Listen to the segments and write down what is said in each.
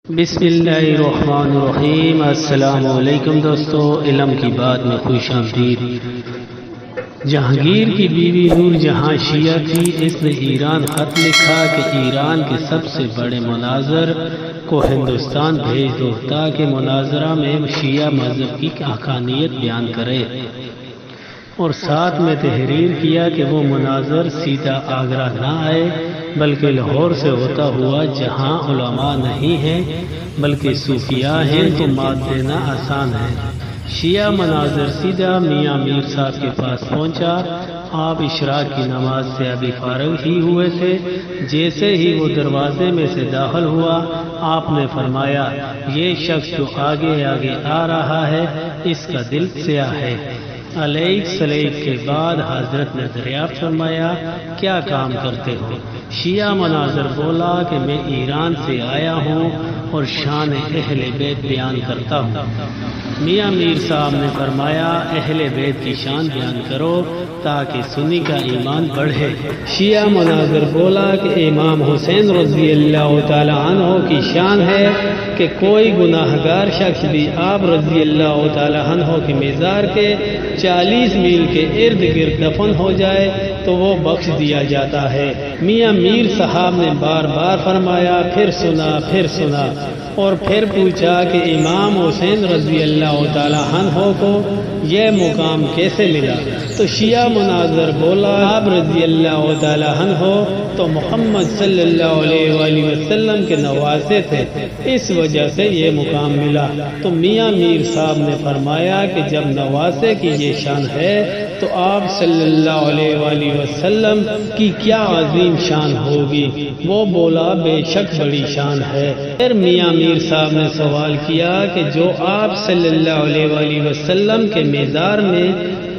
بسم اللہ الرحمن الرحیم۔ السلام علیکم دوستو، علم کی بات میں خوش آمدید۔ جہانگیر کی بیوی نور جہاں شیعہ تھی، اس نے ایران خط لکھا کہ ایران کے سب سے بڑے مناظر کو ہندوستان بھیج دو تاکہ مناظرہ میں شیعہ مذہب کی حقانیت بیان کرے، اور ساتھ میں تحریر کیا کہ وہ مناظر سیدھا آگرہ نہ آئے بلکہ لاہور سے ہوتا ہوا، جہاں علماء نہیں ہیں بلکہ صوفیاء ہیں تو مات دینا آسان ہے۔ شیعہ مناظر سیدھا میاں میر صاحب کے پاس پہنچا۔ آپ اشراق کی نماز سے ابھی فارغ ہی ہوئے تھے۔ جیسے ہی وہ دروازے میں سے داخل ہوا، آپ نے فرمایا، یہ شخص جو آگے آگے آ رہا ہے اس کا دل سیاہ ہے۔ علیک سلیک کے بعد حضرت نے دریافت فرمایا، کیا کام کرتے ہو؟ شیعہ مناظر بولا کہ میں ایران سے آیا ہوں اور شان اہل بیت بیان کرتا ہوں۔ میاں میر صاحب نے فرمایا، اہل بیت کی شان بیان کرو تاکہ سنی کا ایمان بڑھے۔ شیعہ مناظر بولا کہ امام حسین رضی اللہ تعالی عنہ کی شان ہے کہ کوئی گناہ گار شخص بھی آپ رضی اللہ تعالی عنہ کے مزار کے 40 میل کے ارد گرد دفن ہو جائے تو وہ بخش دیا جاتا ہے۔ میاں میر صاحب نے بار بار فرمایا، پھر سنا اور پھر پوچھا کہ امام حسین رضی اللہ تعالی عنہ کو یہ مقام کیسے ملا؟ تو شیعہ مناظر بولا، آپ رضی اللہ تعالی عنہ تو محمد صلی اللہ علیہ وآلہ وسلم کے نواسے تھے، اس وجہ سے یہ مقام ملا۔ تو میاں میر صاحب نے فرمایا کہ جب نواسے کی یہ شان ہے تو آپ صلی اللہ علیہ وآلہ وسلم کی کیا عظیم شان ہوگی؟ وہ بولا، بے شک بڑی شان ہے۔ پھر میاں میر صاحب نے سوال کیا کہ جو آپ صلی اللہ علیہ وآلہ وسلم کے مزار میں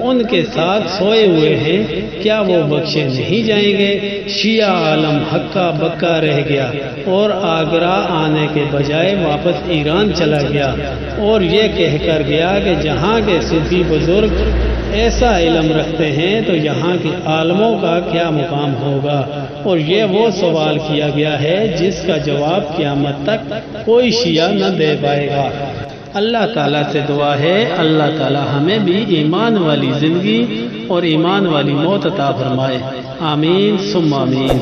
ان کے ساتھ سوئے ہوئے ہیں، کیا وہ بخشے نہیں جائیں گے؟ شیعہ عالم ہکا بکا رہ گیا اور آگرہ آنے کے بجائے واپس ایران چلا گیا اور یہ کہہ کر گیا کہ جہاں کے صوفی بزرگ ایسا علم رکھتے ہیں تو یہاں کے عالموں کا کیا مقام ہوگا؟ اور یہ وہ سوال کیا گیا ہے جس کا جواب قیامت تک کوئی شیعہ نہ دے پائے گا۔ اللہ تعالیٰ سے دعا ہے، اللہ تعالیٰ ہمیں بھی ایمان والی زندگی اور ایمان والی موت عطا فرمائے، آمین ثم آمین۔